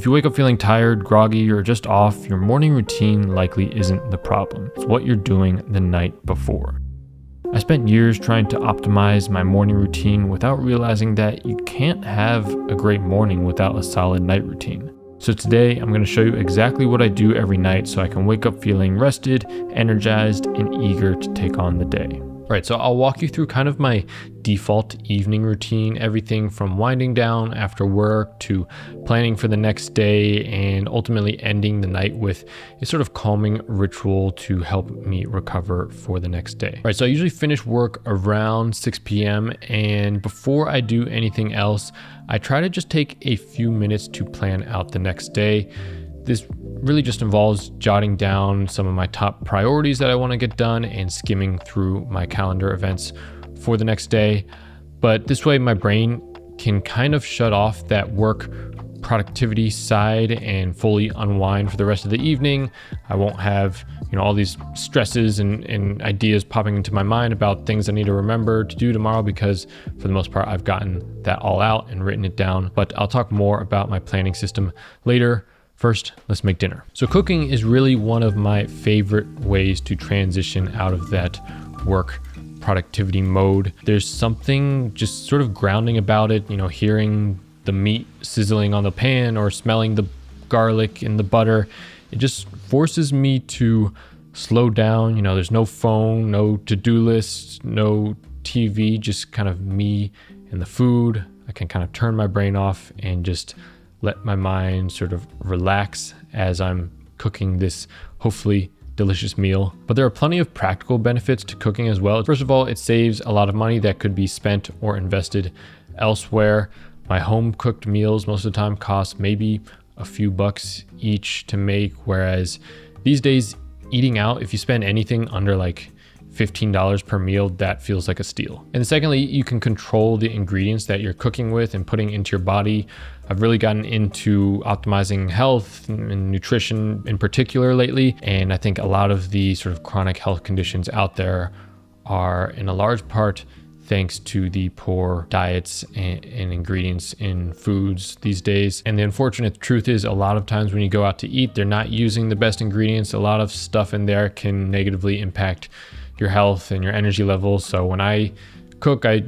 If you wake up feeling tired, groggy, or just off, your morning routine likely isn't the problem. It's what you're doing the night before. I spent years trying to optimize my morning routine without realizing that you can't have a great morning without a solid night routine. So today, I'm going to show you exactly what I do every night so I can wake up feeling rested, energized, and eager to take on the day. All right, so I'll walk you through kind of my default evening routine, everything from winding down after work to planning for the next day and ultimately ending the night with a sort of calming ritual to help me recover for the next day. All right, so I usually finish work around 6 p.m. and before I do anything else, I try to just take a few minutes to plan out the next day. This really just involves jotting down some of my top priorities that I want to get done and skimming through my calendar events for the next day. But this way my brain can kind of shut off that work productivity side and fully unwind for the rest of the evening. I won't have, all these stresses and ideas popping into my mind about things I need to remember to do tomorrow because for the most part, I've gotten that all out and written it down. But I'll talk more about my planning system later. First, let's make dinner. So cooking is really one of my favorite ways to transition out of that work productivity mode. There's something just sort of grounding about it, hearing the meat sizzling on the pan or smelling the garlic in the butter. It just forces me to slow down. There's no phone, no to-do list, no TV, just kind of me and the food. I can kind of turn my brain off and just let my mind sort of relax as I'm cooking this hopefully delicious meal. But there are plenty of practical benefits to cooking as well. First of all, it saves a lot of money that could be spent or invested elsewhere. My home cooked meals most of the time cost maybe a few bucks each to make, whereas these days eating out, if you spend anything under like $15 per meal, that feels like a steal. And secondly, you can control the ingredients that you're cooking with and putting into your body. I've really gotten into optimizing health and nutrition in particular lately. And I think a lot of the sort of chronic health conditions out there are in a large part thanks to the poor diets and ingredients in foods these days. And the unfortunate truth is a lot of times when you go out to eat, they're not using the best ingredients. A lot of stuff in there can negatively impact your health and your energy levels. So when I cook, I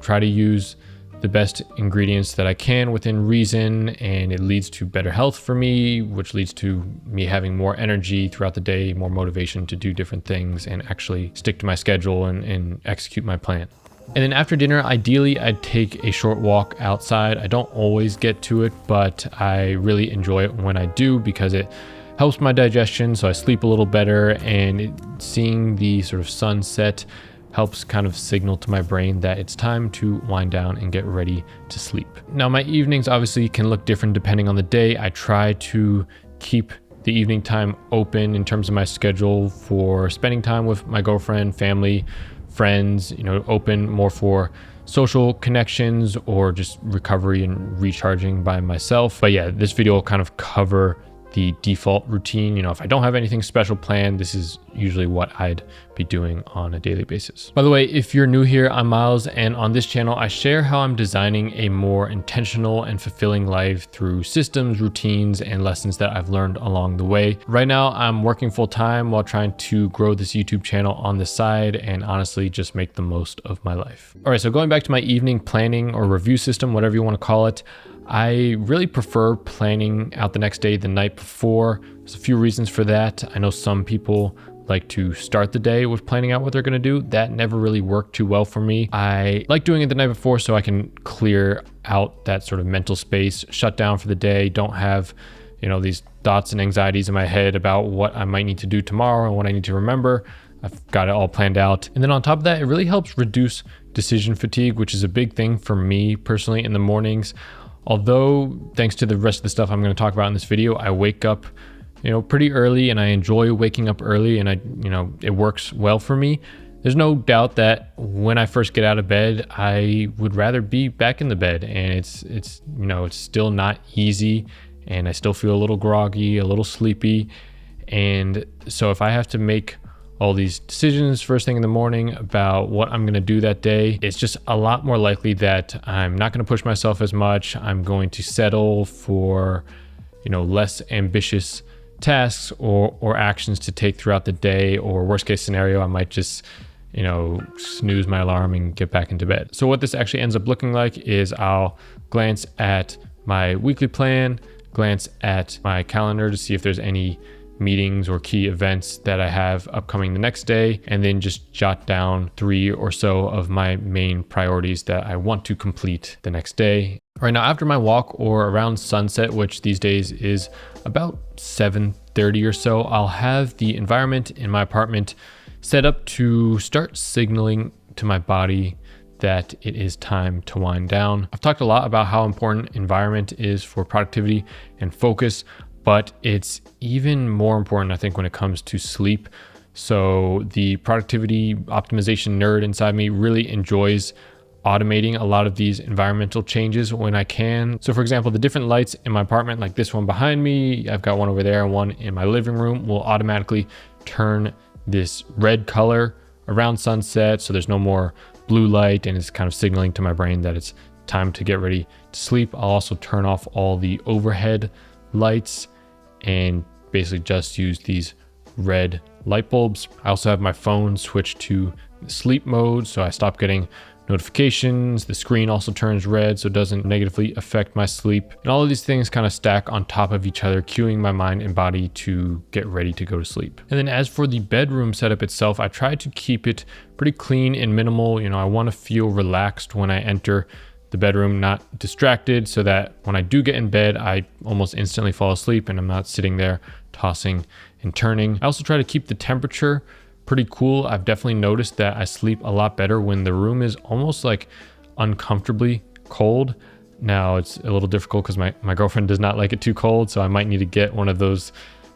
try to use the best ingredients that I can within reason, and it leads to better health for me, which leads to me having more energy throughout the day, more motivation to do different things and actually stick to my schedule and execute my plan. And then after dinner, ideally, I'd take a short walk outside. I don't always get to it, but I really enjoy it when I do because it helps my digestion, so I sleep a little better, and seeing the sort of sunset helps kind of signal to my brain that it's time to wind down and get ready to sleep. Now, my evenings obviously can look different depending on the day. I try to keep the evening time open in terms of my schedule for spending time with my girlfriend, family, friends, open more for social connections or just recovery and recharging by myself. But yeah, this video will kind of cover the default routine. If I don't have anything special planned, this is usually what I'd be doing on a daily basis. By the way, if you're new here, I'm Miles, and on this channel, I share how I'm designing a more intentional and fulfilling life through systems, routines, and lessons that I've learned along the way. Right now, I'm working full time while trying to grow this YouTube channel on the side and honestly just make the most of my life. All right, so going back to my evening planning or review system, whatever you want to call it, I really prefer planning out the next day the night before. There's a few reasons for that. I know some people like to start the day with planning out what they're going to do. That never really worked too well for me. I like doing it the night before so I can clear out that sort of mental space, shut down for the day, don't have, these thoughts and anxieties in my head about what I might need to do tomorrow and what I need to remember. I've got it all planned out. And then on top of that, it really helps reduce decision fatigue, which is a big thing for me personally in the mornings. Although, thanks to the rest of the stuff I'm going to talk about in this video, I wake up, pretty early, and I enjoy waking up early, and it works well for me. There's no doubt that when I first get out of bed, I would rather be back in the bed, and it's still not easy, and I still feel a little groggy, a little sleepy. And so if I have to make all these decisions first thing in the morning about what I'm going to do that day, it's just a lot more likely that I'm not going to push myself as much. I'm going to settle for, less ambitious tasks or actions to take throughout the day, or worst case scenario, I might just snooze my alarm and get back into bed. So what this actually ends up looking like is I'll glance at my weekly plan, glance at my calendar to see if there's any meetings or key events that I have upcoming the next day, and then just jot down 3 or so of my main priorities that I want to complete the next day. Right now, after my walk or around sunset, which these days is about 7:30 or so, I'll have the environment in my apartment set up to start signaling to my body that it is time to wind down. I've talked a lot about how important environment is for productivity and focus, but it's even more important, I think, when it comes to sleep. So the productivity optimization nerd inside me really enjoys automating a lot of these environmental changes when I can. So for example, the different lights in my apartment, like this one behind me, I've got one over there and one in my living room, will automatically turn this red color around sunset, so there's no more blue light, and it's kind of signaling to my brain that it's time to get ready to sleep. I'll also turn off all the overhead lights and basically just use these red light bulbs. I also have my phone switched to sleep mode, so I stop getting notifications. The screen also turns red, so it doesn't negatively affect my sleep. And all of these things kind of stack on top of each other, cueing my mind and body to get ready to go to sleep. And then as for the bedroom setup itself, I try to keep it pretty clean and minimal. I want to feel relaxed when I enter the bedroom, not distracted, so that when I do get in bed, I almost instantly fall asleep and I'm not sitting there tossing and turning. I also try to keep the temperature pretty cool. I've definitely noticed that I sleep a lot better when the room is almost like uncomfortably cold. Now it's a little difficult because my girlfriend does not like it too cold, so I might need to get one of those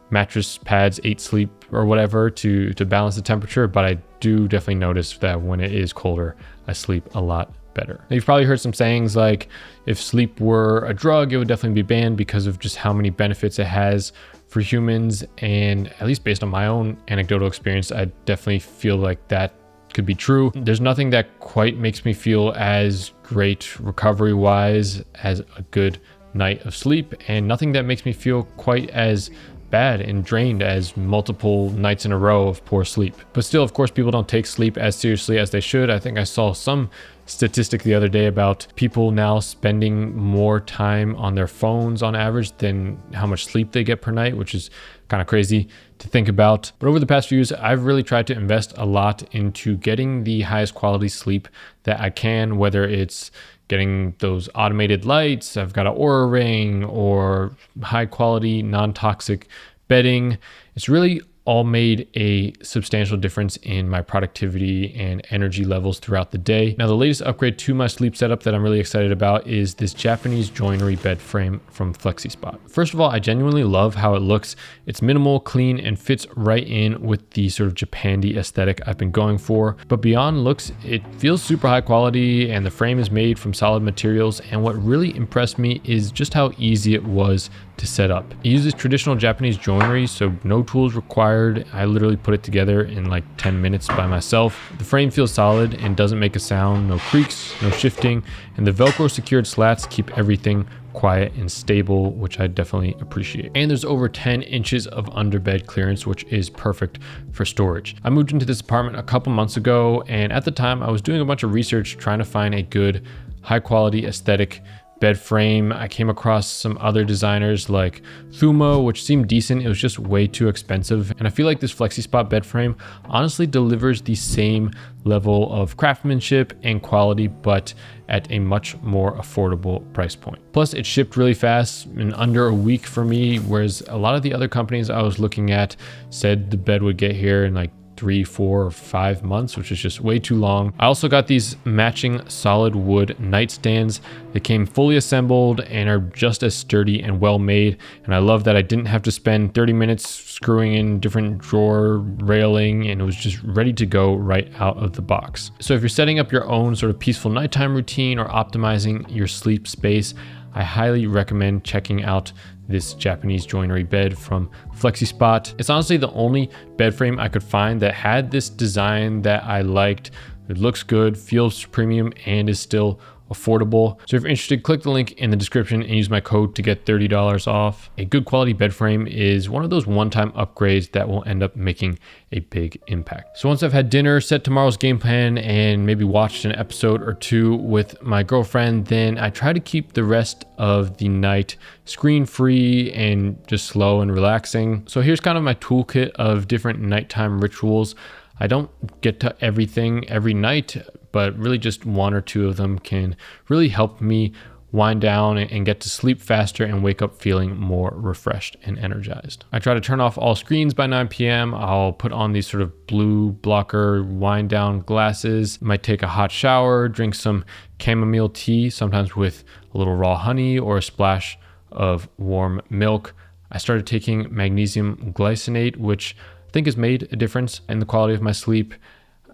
mattress pads, 8 Sleep or whatever, to balance the temperature. But I do definitely notice that when it is colder, I sleep a lot better. Now, you've probably heard some sayings like, if sleep were a drug, it would definitely be banned because of just how many benefits it has for humans. And at least based on my own anecdotal experience, I definitely feel like that could be true. There's nothing that quite makes me feel as great recovery wise as a good night of sleep, and nothing that makes me feel quite as bad and drained as multiple nights in a row of poor sleep. But still, of course, people don't take sleep as seriously as they should. I think I saw some statistic the other day about people now spending more time on their phones on average than how much sleep they get per night, which is kind of crazy to think about. But over the past few years, I've really tried to invest a lot into getting the highest quality sleep that I can, whether it's getting those automated lights, I've got an Oura Ring, or high quality non-toxic bedding. It's really all made a substantial difference in my productivity and energy levels throughout the day. Now, the latest upgrade to my sleep setup that I'm really excited about is this Japanese joinery bed frame from FlexiSpot. First of all, I genuinely love how it looks. It's minimal, clean, and fits right in with the sort of Japandi aesthetic I've been going for. But beyond looks, it feels super high quality, and the frame is made from solid materials. And what really impressed me is just how easy it was to set up. It uses traditional Japanese joinery, so no tools required. I literally put it together in like 10 minutes by myself. The frame feels solid and doesn't make a sound, no creaks, no shifting, and the Velcro secured slats keep everything quiet and stable, which I definitely appreciate. And there's over 10 inches of underbed clearance, which is perfect for storage. I moved into this apartment a couple months ago, and at the time I was doing a bunch of research trying to find a good, high quality aesthetic bed frame. I came across some other designers like Thumo, which seemed decent. It was just way too expensive. And I feel like this FlexiSpot bed frame honestly delivers the same level of craftsmanship and quality, but at a much more affordable price point. Plus, it shipped really fast, in under a week for me, whereas a lot of the other companies I was looking at said the bed would get here in like 3, 4, or 5 months, which is just way too long. I also got these matching solid wood nightstands. They came fully assembled and are just as sturdy and well made. And I love that I didn't have to spend 30 minutes screwing in different drawer railing, and it was just ready to go right out of the box. So if you're setting up your own sort of peaceful nighttime routine or optimizing your sleep space, I highly recommend checking out this Japanese joinery bed from FlexiSpot. It's honestly the only bed frame I could find that had this design that I liked. It looks good, feels premium, and is still affordable. So if you're interested, click the link in the description and use my code to get $30 off. A good quality bed frame is one of those one-time upgrades that will end up making a big impact. So once I've had dinner, set tomorrow's game plan, and maybe watched an episode or two with my girlfriend, then I try to keep the rest of the night screen-free and just slow and relaxing. So here's kind of my toolkit of different nighttime rituals. I don't get to everything every night, but really just one or two of them can really help me wind down and get to sleep faster and wake up feeling more refreshed and energized. I try to turn off all screens by 9 p.m. I'll put on these sort of blue blocker wind down glasses. Might take a hot shower, drink some chamomile tea, sometimes with a little raw honey or a splash of warm milk. I started taking magnesium glycinate, which I think has made a difference in the quality of my sleep.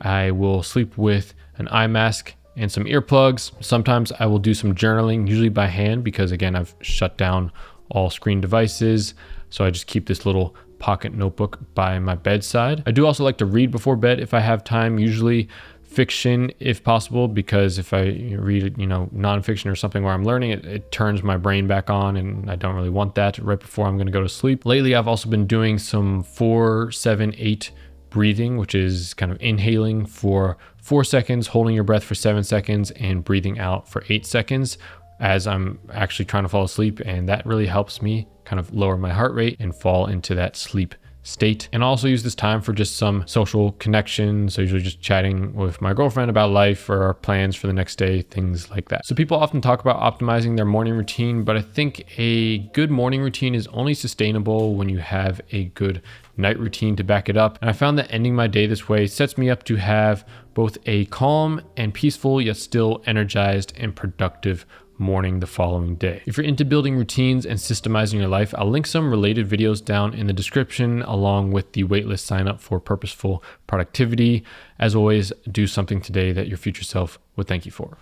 I will sleep with an eye mask and some earplugs. Sometimes I will do some journaling, usually by hand, because again, I've shut down all screen devices. So I just keep this little pocket notebook by my bedside. I do also like to read before bed if I have time, usually fiction if possible, because if I read, nonfiction or something where I'm learning, it turns my brain back on, and I don't really want that right before I'm going to go to sleep. Lately, I've also been doing some 4-7-8 breathing, which is kind of inhaling for 4 seconds, holding your breath for 7 seconds, and breathing out for 8 seconds as I'm actually trying to fall asleep. And that really helps me kind of lower my heart rate and fall into that sleep state. And also use this time for just some social connection. So usually just chatting with my girlfriend about life or our plans for the next day, things like that. So people often talk about optimizing their morning routine, but I think a good morning routine is only sustainable when you have a good night routine to back it up. And I found that ending my day this way sets me up to have both a calm and peaceful, yet still energized and productive morning the following day. If you're into building routines and systemizing your life, I'll link some related videos down in the description, along with the waitlist sign up for purposeful productivity. As always, do something today that your future self would thank you for.